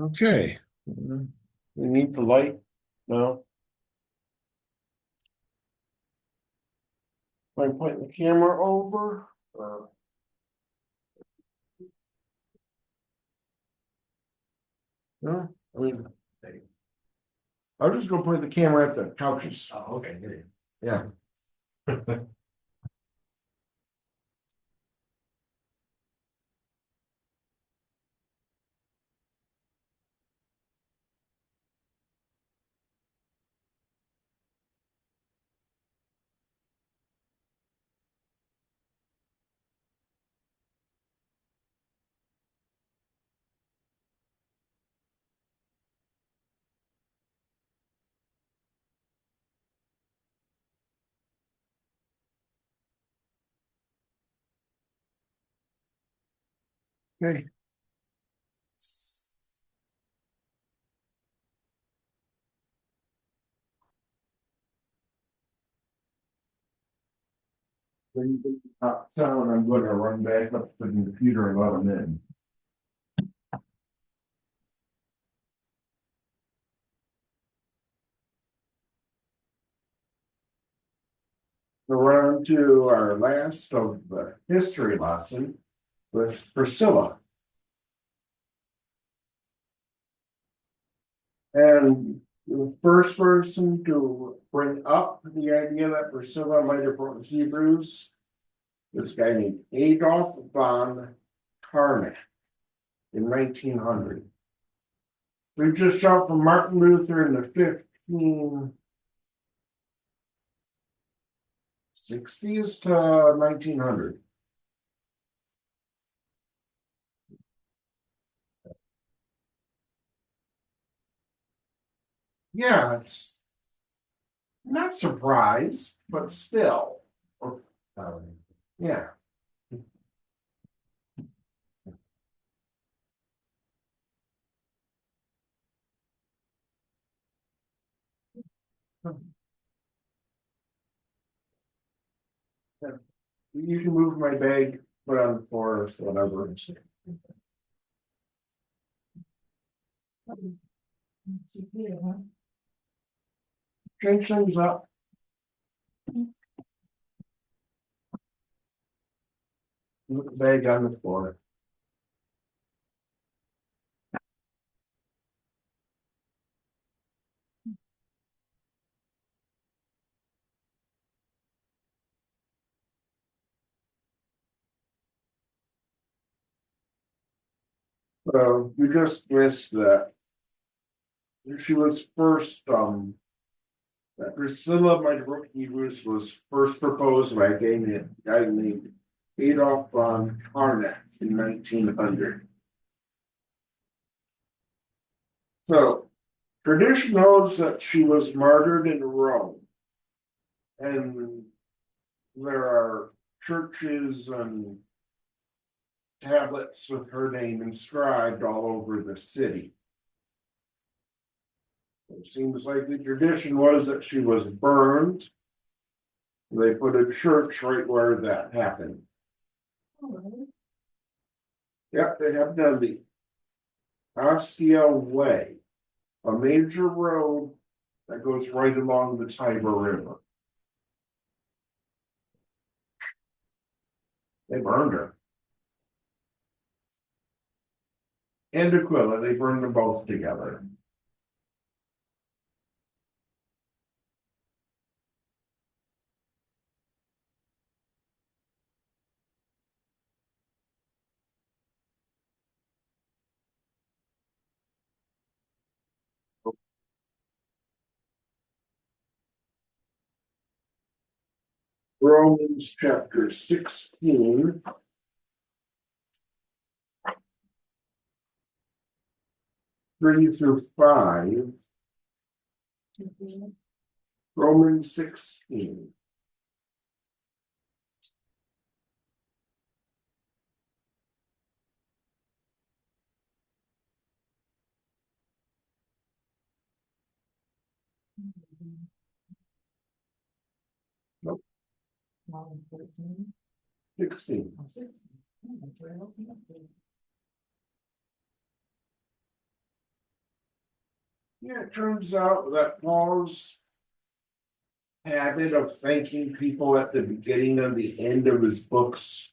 Okay. We need the light. No. Am I point the camera over? No, I mean, I was just gonna point the camera at the couches. Oh, okay, good. Yeah. Okay. Sound, I'm gonna run back up to the computer and let them in. We're on to our last of the history lesson with Priscilla. And the first person to bring up the idea that Priscilla might have wrote Hebrews, this guy named Adolf von Karnak in 1900. We just jumped from Martin Luther in the 1560s to 1900. Yeah, it's not surprised, but still. Yeah. You can move my bag, put it on the floor or whatever. Change things up. Put the bag on the floor. So you just missed that. She was first, that Priscilla might have wrote Hebrews was first proposed by a guy named Adolf von Karnak in 1900. So tradition holds that she was martyred in Rome. And there are churches and tablets with her name inscribed all over the city. It seems like the tradition was that she was burned. They put a church right where that happened. Yep, they have done the Ostia Way, a major road that goes right along the Tiber River. They burned her. And Aquila, they burned them both together. Romans chapter 16. Three through 5. Romans 16. Nope. 16. Yeah, it turns out that Paul's habit of thanking people at the beginning and the end of his books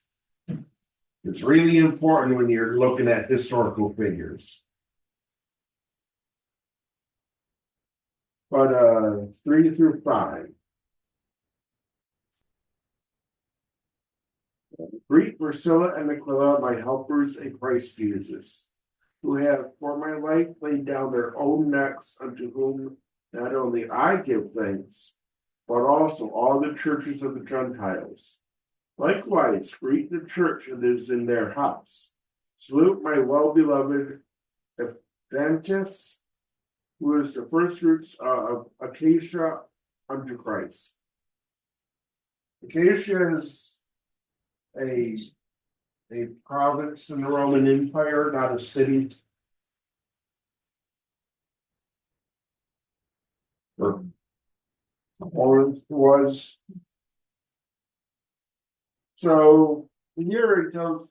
is really important when you're looking at historical figures. But 3 through 5. Greet Pricilla and Aquila, my helpers in Christ Jesus, who have for my life laid down their own necks, unto whom not only I give thanks, but also all the churches of the Gentiles. Likewise, greet the church that is in their house. Salute my well-beloved Evangelist, who is the first fruits of Acacia unto Christ. Acacia is a province in the Roman Empire, not a city. Or Corinth was. So here it tells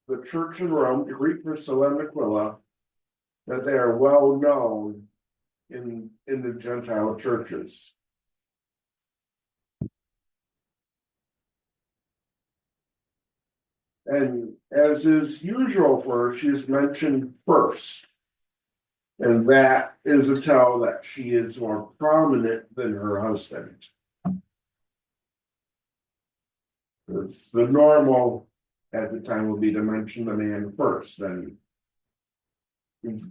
the church in Rome to greet Priscilla and Aquila, that they are well known in the Gentile churches. And as is usual for her, she is mentioned first. And that is a tell that she is more prominent than her husband. It's the normal at the time would be to mention the man first, and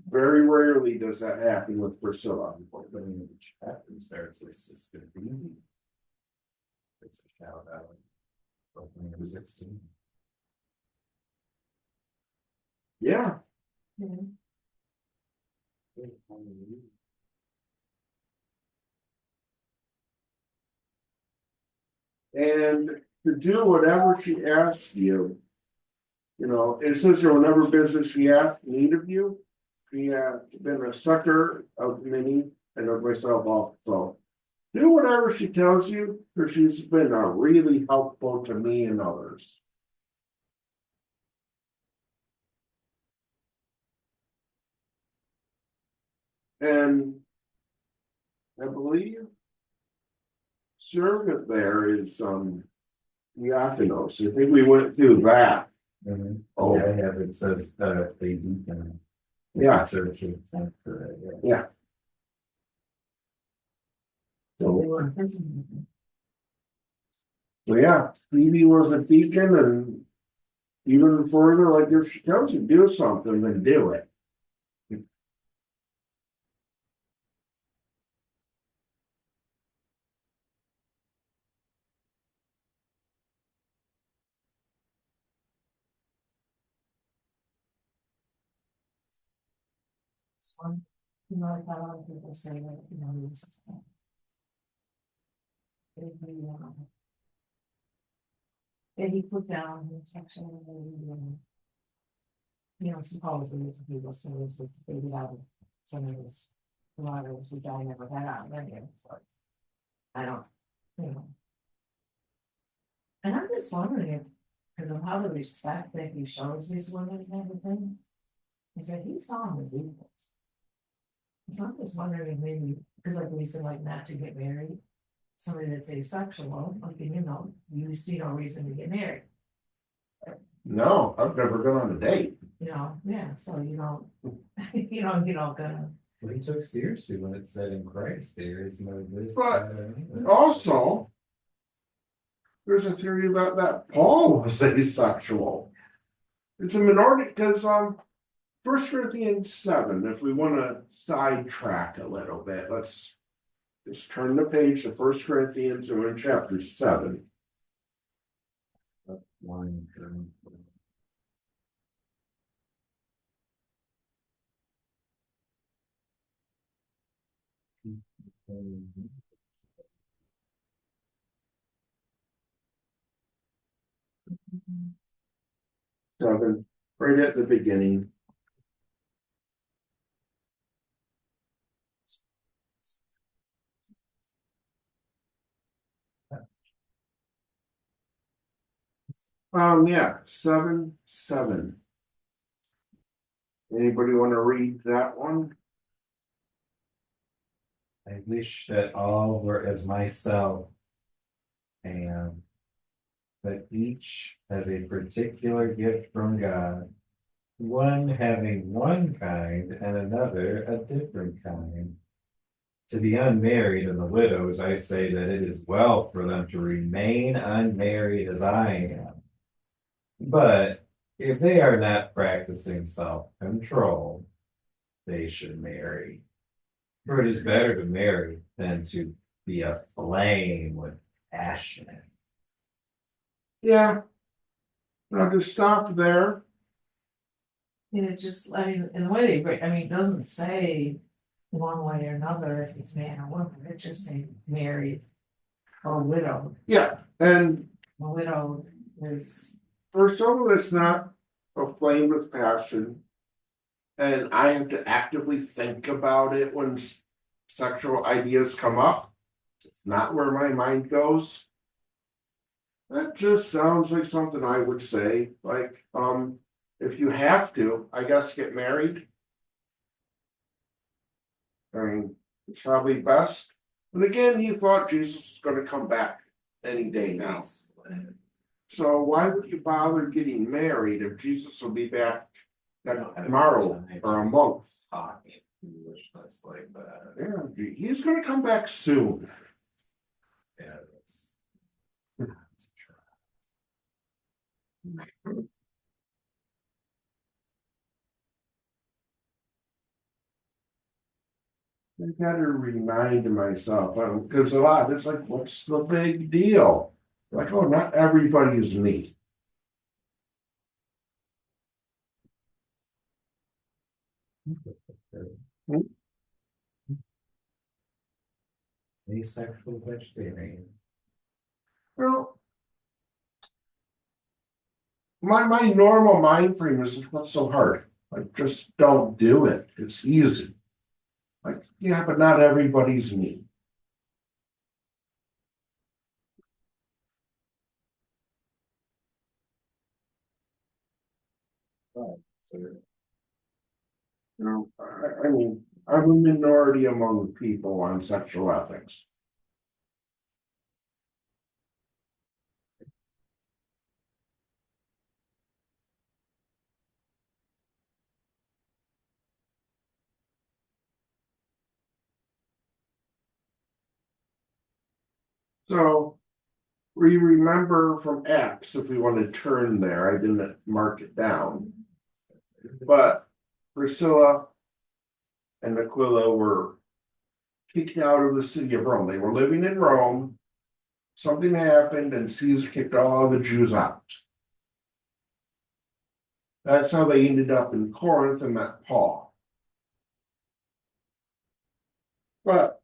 very rarely does that happen with Priscilla. Which happens there, it's assisted being. It's a shout out. When he was 16. Yeah. And to do whatever she asks you, it says here, whatever business she asks, need of you, she has been a sucker of many and of myself also. Do whatever she tells you, for she's been really helpful to me and others. And I believe servant there is Diakonos. I think we went through that. Oh, yeah, it says they deacon. Yeah. Church. Yeah. So yeah, Phoebe was a deacon, and even further, like if she tells you do something, then do it. One, I've had a lot of people say that, this. That he put down in section, supposedly it's people say it's that they get out of some of those letters, which I never had out of any of it, so I don't, And I'm just wondering if, because of how the respect that he shows these women and everything, is that he saw them as equals. So I'm just wondering if maybe, because like we said, like not to get married, somebody that's asexual, like, you see no reason to get married. No, I've never gone on a date. Yeah, so you don't gonna. Well, he took seriously when it said in Christ there is no this. But also, there's a theory that Paul was asexual. It's a minority because 1 Corinthians 7, if we want to sidetrack a little bit, let's just turn the page to 1 Corinthians, and we're in chapter 7. Line. 7, right at the beginning. Yeah, 7:7. Anybody want to read that one? I wish that all were as myself. And that each has a particular gift from God. One having one kind and another a different kind. To the unmarried and the widows, I say that it is well for them to remain unmarried as I am. But if they are not practicing self-control, they should marry. For it is better to marry than to be aflame with passion. Yeah. Now to stop there, And it just, I mean, in the way they break, I mean, it doesn't say one way or another if it's man or woman, it just say married or widowed. yeah, and A widow is, for someone that's not aflame with passion, and I have to actively think about it when sexual ideas come up, it's not where my mind goes. That just sounds like something I would say, like, if you have to, I guess get married. I mean, it's probably best. And again, he thought Jesus was gonna come back any day now. So why would you bother getting married if Jesus will be back tomorrow or a month? Talking English, that's like that. Yeah, he's gonna come back soon. Yeah, I gotta remind myself, because a lot, it's like, what's the big deal? Like, oh, not everybody is me. asexual vegetarian. Well, my normal mind frame is what's so hard? Like, just don't do it. It's easy. Like, yeah, but not everybody's me. So You know, I mean, I'm a minority among people on sexual ethics. So we remember from X, if we want to turn there, I didn't mark it down. But Priscilla and Aquila were kicked out of the city of Rome. They were living in Rome. Something happened and Caesar kicked all the Jews out. That's how they ended up in Corinth and met Paul. But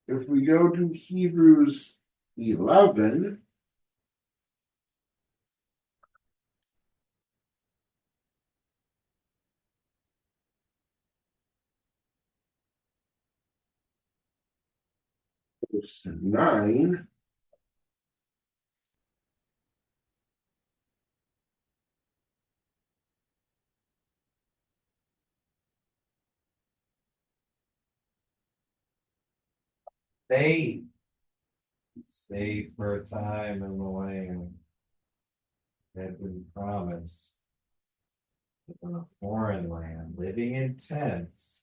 if we go to Hebrews 11, verse 9, they stay for a time in the land that been promised. In a foreign land, living in tents.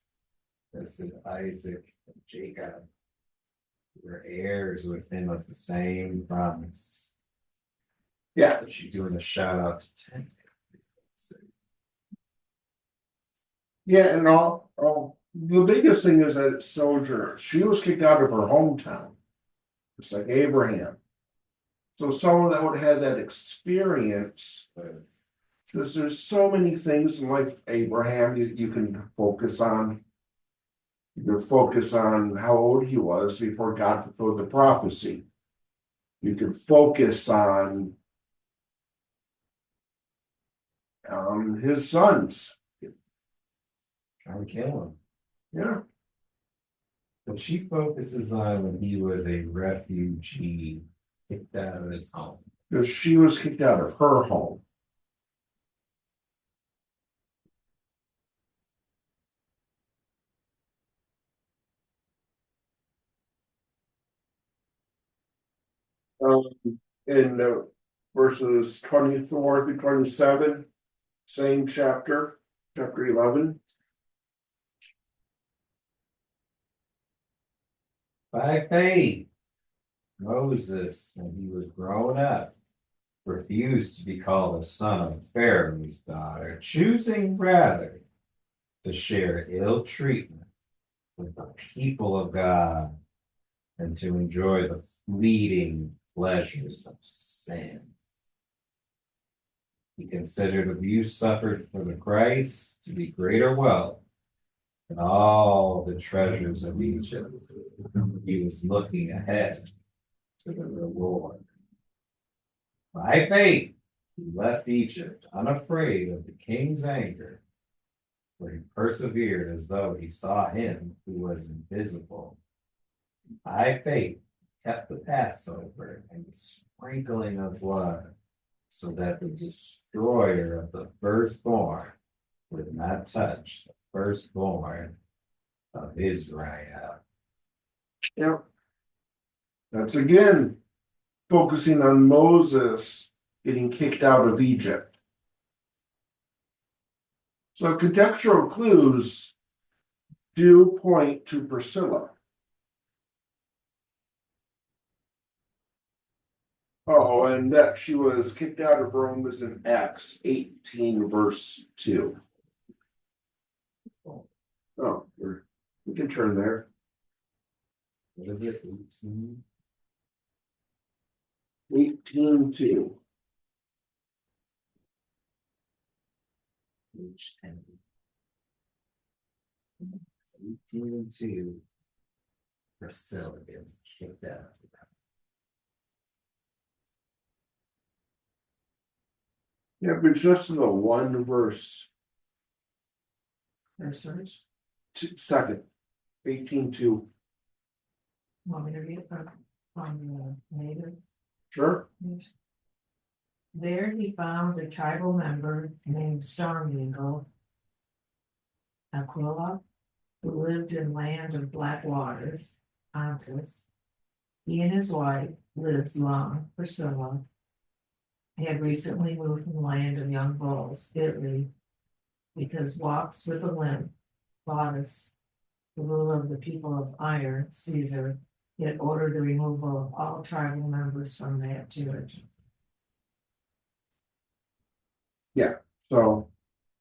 This is Isaac and Jacob. Were heirs with him of the same promise. yeah, So she's doing a shout out to tent. yeah, and all the biggest thing is that it's sojourners. She was kicked out of her hometown, just like Abraham. So someone that would have had that experience, because there's so many things in life, Abraham, you can focus on. You can focus on how old he was before God fulfilled the prophecy. You can focus on his sons. Trying to kill him. Yeah, But she focuses on when he was a refugee, kicked out of his home. because she was kicked out of her home. In verses 24 through 27, same chapter, chapter 11. By faith, Moses, when he was grown up, refused to be called the son of Pharaoh's daughter, choosing rather to share ill treatment with the people of God than to enjoy the fleeting pleasures of sin. He considered abuse suffered for the Christ to be greater wealth than all the treasures of Egypt. He was looking ahead to the reward. By faith, he left Egypt unafraid of the king's anger, for he persevered as though he saw him who was invisible. By faith, he kept the Passover and the sprinkling of blood, so that the destroyer of the firstborn would not touch the firstborn of Israel. Yep. That's again focusing on Moses getting kicked out of Egypt. So contextual clues do point to Pricilla. Oh, and that she was kicked out of Rome is in Acts 18, verse 2. Oh, we can turn there. What is it? 18? 18:2. Page 10. 18:2. Priscilla gets kicked out. Yeah, but just the one verse, Verses. second, 18:2. Want me to read it from the native? Sure. There he found a tribal member named Storm Eagle, Aquila, who lived in land of black waters, Pontus. He and his wife, Lives Long, Priscilla, had recently moved from the land of young bulls, Italy, because walks with a limp, Plautus, the ruler of the people of Iron, Caesar, had ordered the removal of all tribal members from that Jewish. So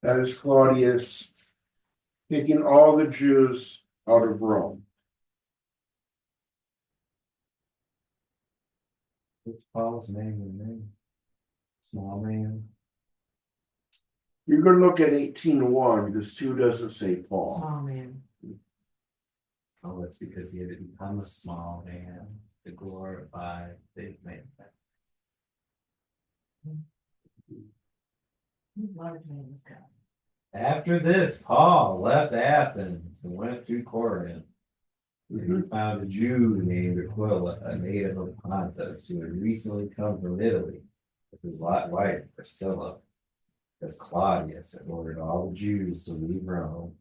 that is Claudius taking all the Jews out of Rome. What's Paul's name and name? Small man. You're gonna look at 18:1, because 2 doesn't say Paul. Small man. Oh, that's because he had to become a small man to glorify big man. Large man is God. After this, Paul left Athens and went to Corinth. And he found a Jew named Aquila, a native of Pontus, who had recently come from Italy with his wife Priscilla, because Claudius had ordered all the Jews to leave Rome.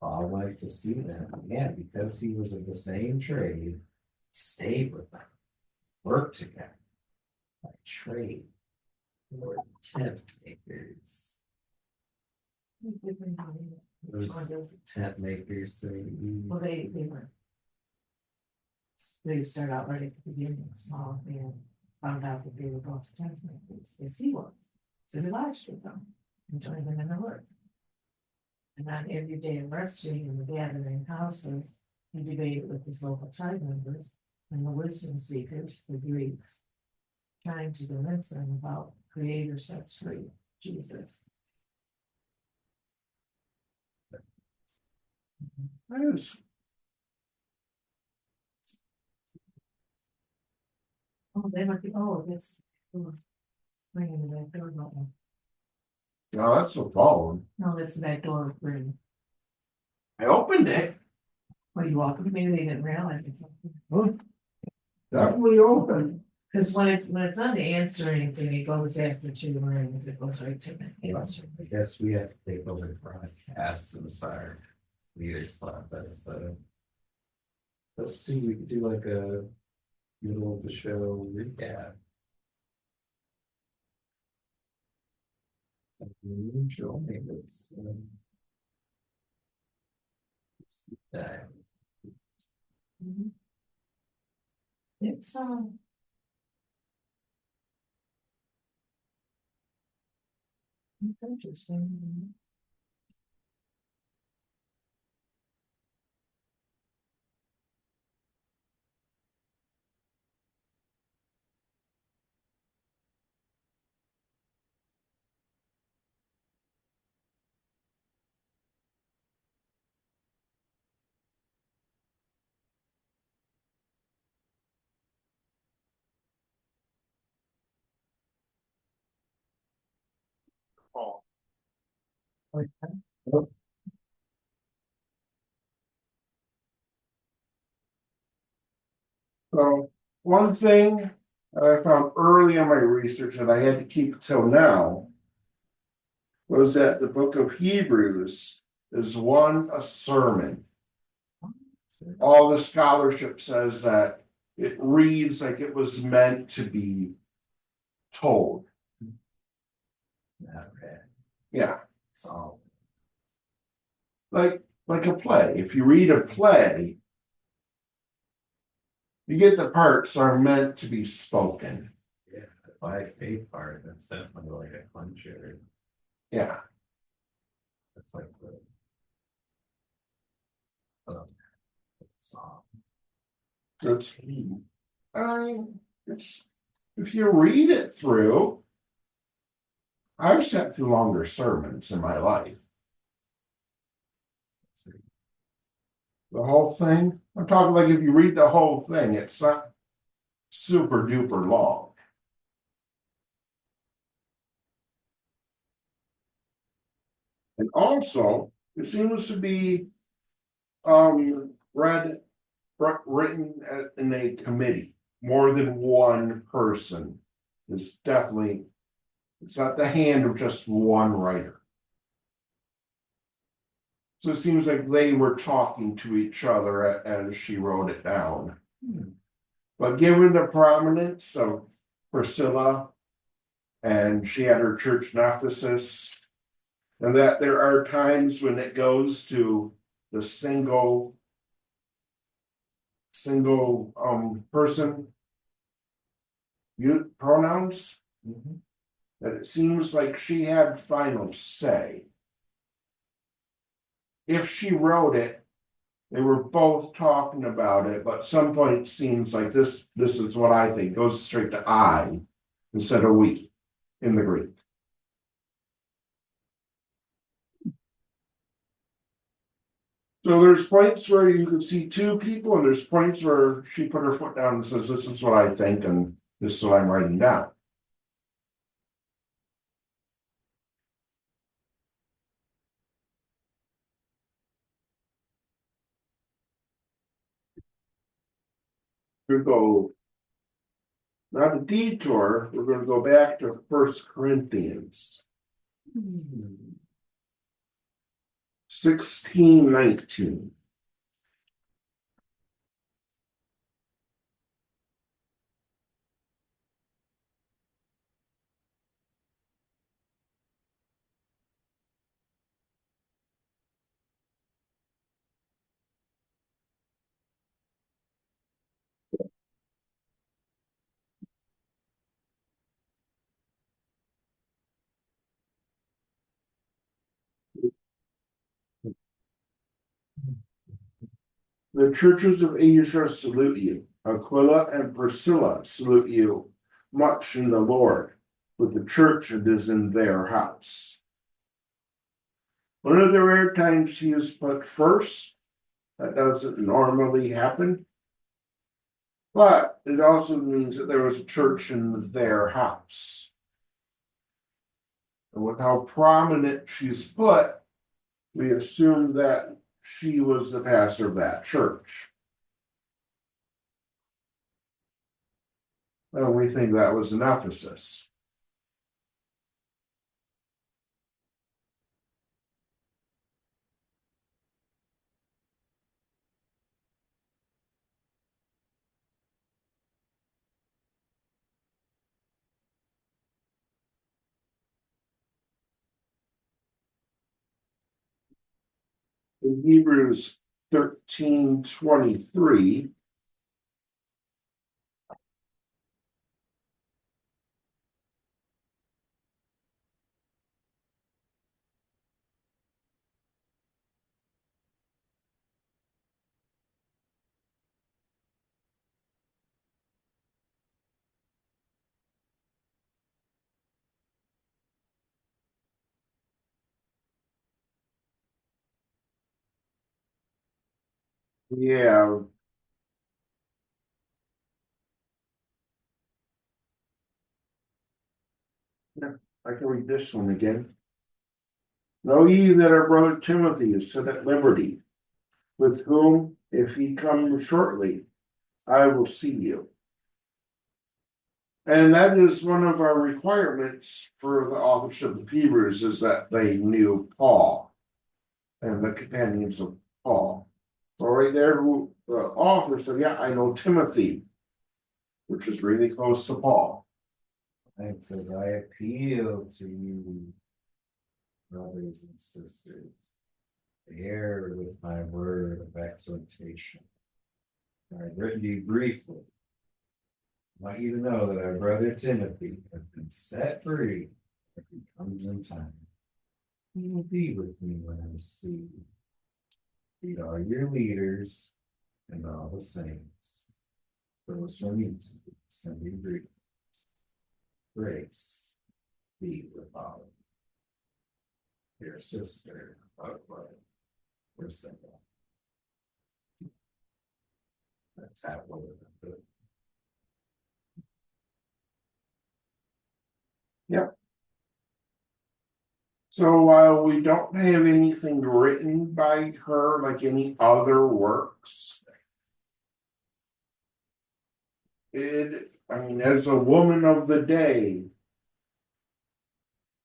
Paul went to see them, and because he was of the same trade, stayed with them, worked together by trade. They were tent makers. Those tent makers say, Well, they were. They start out right at the beginning, small, and found out that they were both tent makers, as he was. So Elijah would come and join them in the work. And on every day of resting in the gathering houses, he debated with his local tribe members and the wisdom seekers, the Greeks, trying to convince them about Creator sets free, Jesus. Yes. Oh, they might be, oh, it's. Bringing the back door button. No, that's the phone. No, that's the back door ring. I opened it. Well, you welcome, maybe they didn't realize it's open. Definitely open. Cause when it's on the answering thing, it goes after 2 rings, it goes right to the answer. I guess we have to take over the broadcast since our leaders left us. Let's see, we could do like a middle of the show recap. Show me this. That. Mhm. It's, it's interesting. So, one thing I found early in my research that I had to keep till now was that the book of Hebrews is a sermon. All the scholarship says that it reads like it was meant to be told. Not read. Yeah, So. like a play. If you read a play, you get the parts are meant to be spoken. Yeah, the by faith part, that's definitely like a clincher. Yeah. That's like the. Song. It's, it's, if you read it through, I've sat through longer sermons in my life. The whole thing, I'm talking like if you read the whole thing, it's not super duper long. And also, it seems to be written in a committee. More than one person is definitely, it's not the hand of just one writer. So it seems like they were talking to each other as she wrote it down. But given the prominence of Pricilla, and she had her church in Ephesus, and that there are times when it goes to the single person pronouns, that it seems like she had final say. If she wrote it, they were both talking about it, but some point it seems like this is what I think, goes straight to I instead of we in the Greek. So there's points where you can see two people, and there's points where she put her foot down and says, this is what I think, and this is what I'm writing down. We go, not a detour, we're going to go back to 1 Corinthians 16:19. The churches of Asia salute you. Aquila and Priscilla salute you much in the Lord, with the church that is in their house. One of the rare times he is put first, that doesn't normally happen. But it also means that there was a church in their house. And with how prominent she's put, we assume that she was the pastor of that church. And we think that was in Ephesus. in Hebrews 13:23. Yeah. Yeah, I can read this one again. Know ye that our brother Timothy is set at liberty, with whom, if he come shortly, I will see you. And that is one of our requirements for the authorship of Hebrews, is that they knew Paul and the companions of Paul. So right there, who the author said, yeah, I know Timothy, which is really close to Paul. It says, I appeal to you, brothers and sisters, bear with my word of exhortation. I've written to you briefly. I want you to know that our brother Timothy has been set free if he comes in time. He will be with me when I see you. These are your leaders and all the saints. Those from me send you greetings. Grace be with all. Your sister, Pricilla. That's how we're gonna do it. So while we don't have anything written by her like any other works, I mean, as a woman of the day,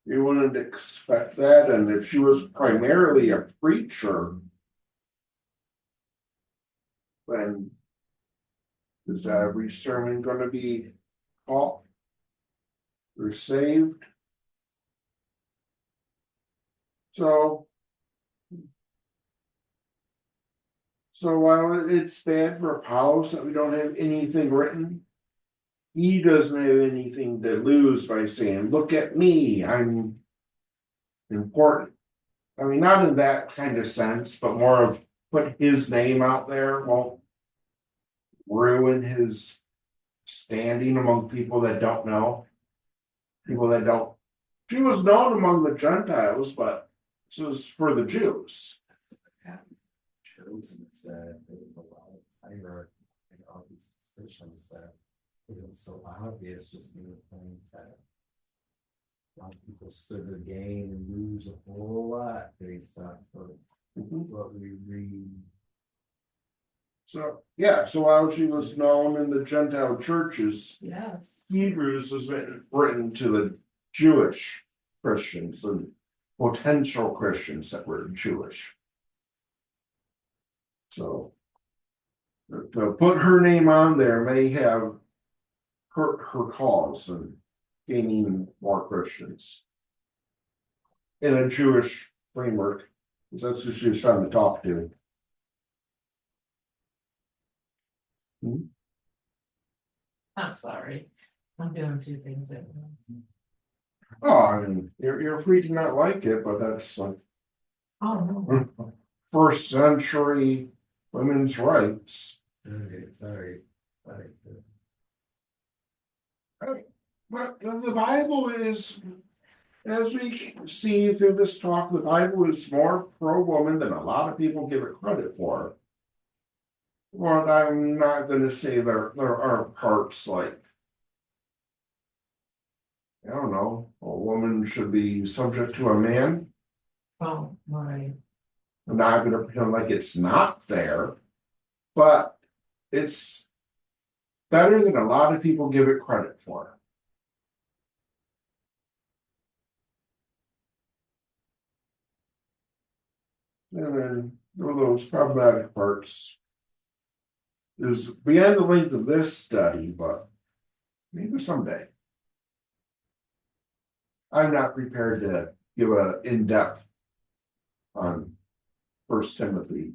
you wouldn't expect that, and if she was primarily a preacher, then is every sermon gonna be caught or saved? So while it's bad for Apollos that we don't have anything written, he doesn't have anything to lose by saying, look at me, I'm important. I mean, not in that kind of sense, but more of put his name out there won't ruin his standing among people that don't know. People that don't. She was known among the Gentiles, but this was for the Jews. Chosen said there was a lot of hierarchy and all these decisions that isn't so obvious, just in the plain text. A lot of people stood to gain and lose a whole lot based on what we read. So while she was known in the Gentile churches, Yes. Hebrews was written to the Jewish Christians and potential Christians that were Jewish. So to put her name on there may have hurt her cause and gaining more Christians in a Jewish framework, because that's who she was trying to talk to. I'm sorry. I'm doing two things at once. Oh, I mean, you're free to not like it, but that's like Oh, no. first century women's rights. Okay, sorry. But the Bible is, as we see through this talk, the Bible is more pro-woman than a lot of people give it credit for. Well, I'm not going to say there aren't parts like, I don't know, a woman should be subject to a man. Oh, right. I'm not going to pretend like it's not there, but it's better than a lot of people give it credit for. And then those problematic parts is beyond the length of this study, but maybe someday. I'm not prepared to give an in-depth on First Timothy.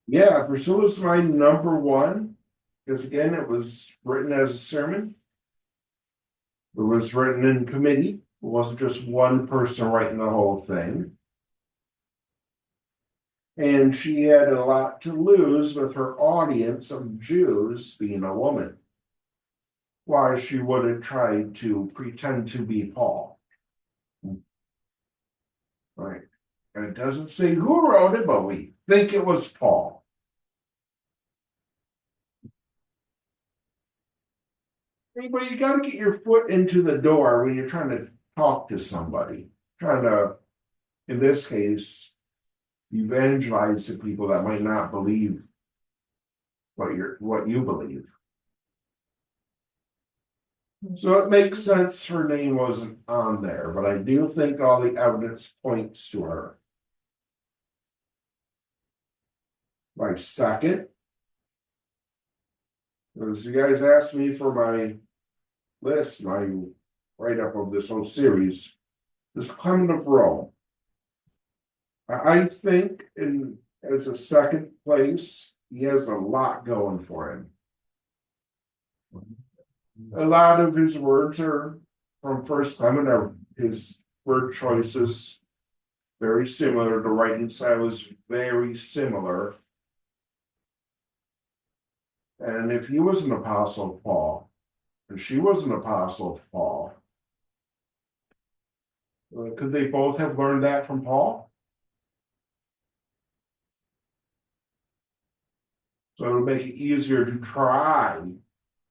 Yeah, Priscilla's my number one, because again, it was written as a sermon. It was written in committee, it wasn't just one person writing the whole thing. And she had a lot to lose with her audience of Jews being a woman. Why she would have tried to pretend to be Paul. Right. And it doesn't say who wrote it, but we think it was Paul. But you got to get your foot into the door when you're trying to talk to somebody. Trying to, in this case, evangelize to people that might not believe what you believe. So it makes sense her name wasn't on there, but I do think all the evidence points to her. My second, as you guys asked me for my list, my write-up of this whole series, is Clement of Rome. I think as a second place, he has a lot going for him. A lot of his words are from First Clement, or his word choices very similar. The writing style is very similar. And if he was an apostle of Paul, and she was an apostle of Paul, could they both have learned that from Paul? So it'll make it easier to try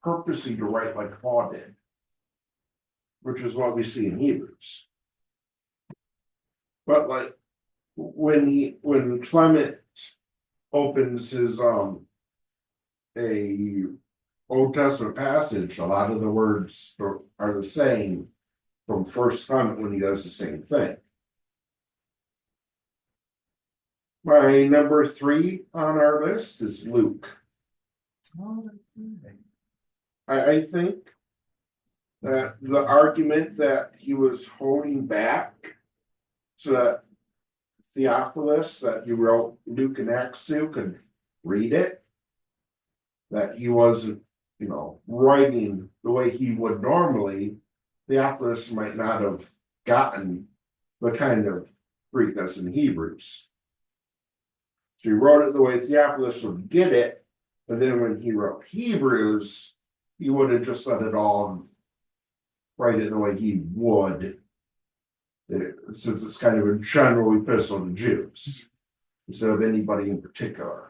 purposely to write like Paul did, which is what we see in Hebrews. But like when Clement opens his a Old Testament passage, a lot of the words are the same from First Clement when he does the same thing. My number 3 on our list is Luke. I think that the argument that he was holding back so that Theophilus, that he wrote Luke and Acts to, could read it, that he wasn't, writing the way he would normally, Theophilus might not have gotten the kind of Greek that's in Hebrews. So he wrote it the way Theophilus would get it, but then when he wrote Hebrews, he would have just let it all write it the way he would, since it's kind of a general epistle to Jews, instead of anybody in particular.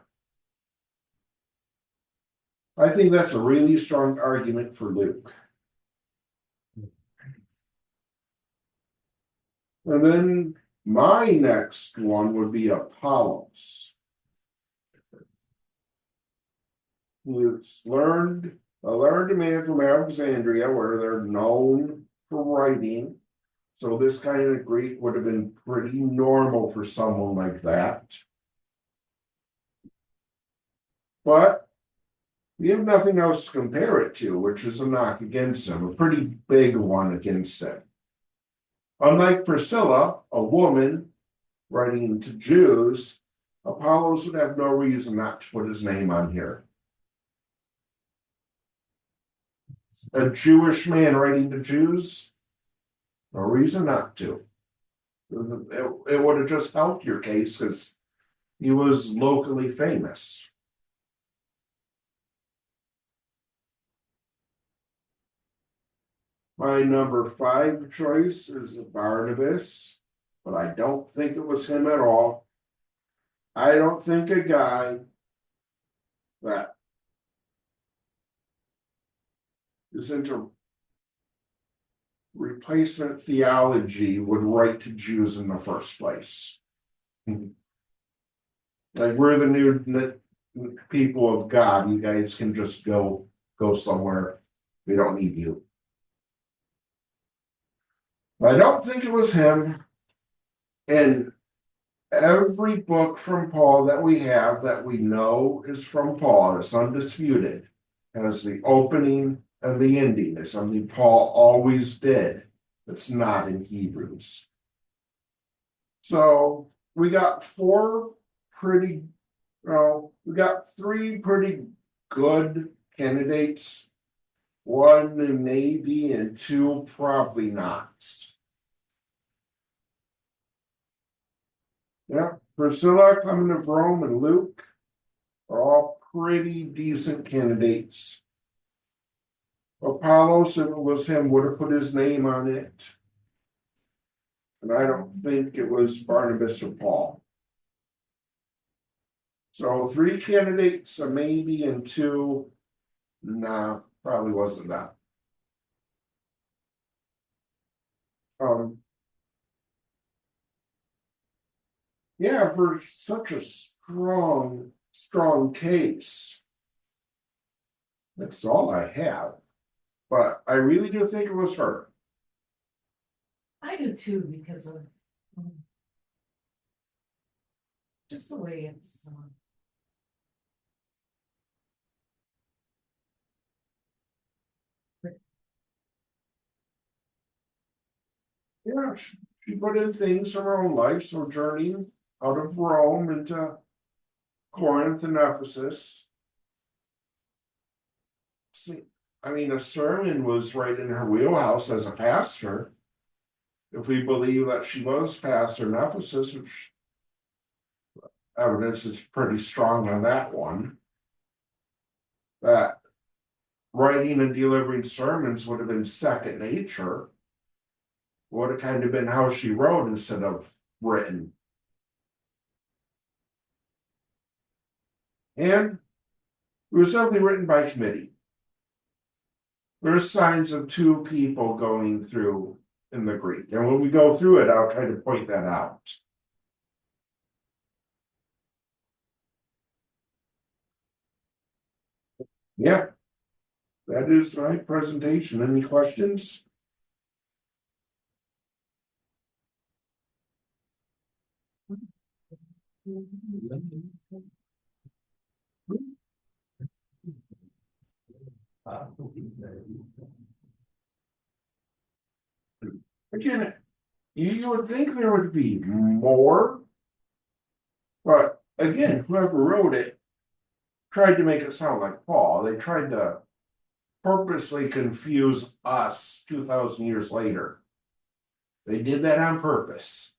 I think that's a really strong argument for Luke. And then my next one would be Apollos. It's a learned man from Alexandria, where they're known for writing. So this kind of Greek would have been pretty normal for someone like that. But we have nothing else to compare it to, which is a knock against him, a pretty big one against him. Unlike Pricilla, a woman writing to Jews, Apollos would have no reason not to put his name on here. A Jewish man writing to Jews, no reason not to. It would have just helped your case because he was locally famous. My number 5 choice is Barnabas, but I don't think it was him at all. I don't think a guy that is into replacement theology would write to Jews in the first place. Like, we're the new people of God. You guys can just go somewhere. We don't need you. I don't think it was him. And every book from Paul that we have that we know is from Paul, it's undisputed. has the opening and the ending. It's something Paul always did. It's not in Hebrews. So we got we got three pretty good candidates. One maybe and two probably not. Yeah, Priscilla, Clement of Rome, and Luke are all pretty decent candidates. Apollos, if it was him, would have put his name on it. And I don't think it was Barnabas or Paul. So three candidates, a maybe, and two, nah, probably wasn't that. Yeah, for such a strong case. That's all I have. But I really do think it was her. I do too, because of. Just the way it's. Yeah, she put in things of her own life, so journeying out of Rome into Corinth and Ephesus. See, I mean, a sermon was right in her wheelhouse as a pastor. If we believe that she was pastor in Ephesus, which evidence is pretty strong on that one, that writing and delivering sermons would have been second nature. Would have kind of been how she wrote instead of written. And it was definitely written by committee. There's signs of two people going through in the Greek. And when we go through it, I'll try to point that out. Yeah, that is my presentation. Any questions? Again, you would think there would be more, but again, whoever wrote it tried to make it sound like Paul. They tried to purposely confuse us 2,000 years later. They did that on purpose.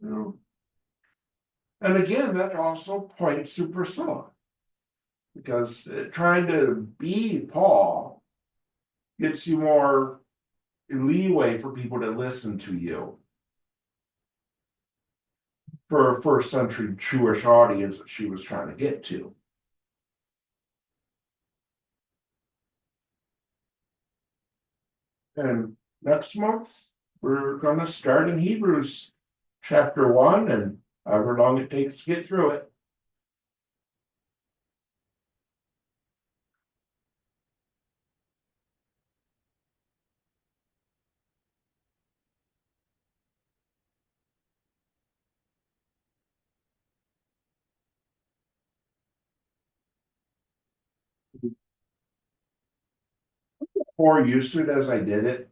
You know? And again, that also points to Priscilla. Because trying to be Paul gets you more leeway for people to listen to you. For a first century Jewish audience that she was trying to get to. And next month, we're going to start in Hebrews chapter 1 and however long it takes to get through it. More used to it as I did it,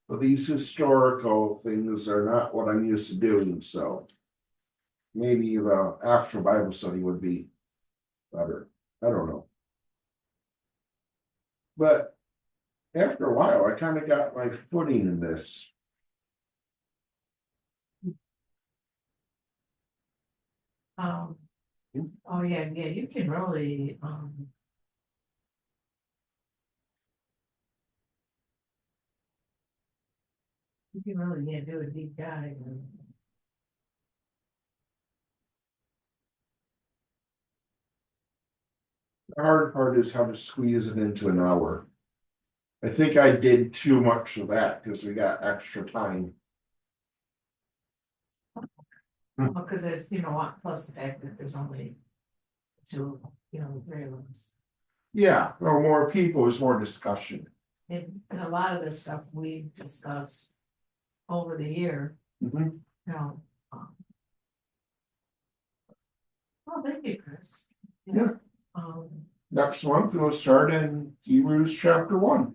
but these historical things are not what I'm used to doing, so maybe the actual Bible study would be better. I don't know. But after a while, I kind of got my footing in this. Oh yeah, you can really, you can really, do a deep dive. The hard part is how to squeeze it into an hour. I think I did too much of that because we got extra time. Because there's, plus the fact that there's only two, three of us. Yeah, well, more people is more discussion. And a lot of this stuff we discussed over the year, Mhm. you know. Oh, thank you, Chris. Yeah. next month we'll start in Hebrews chapter 1.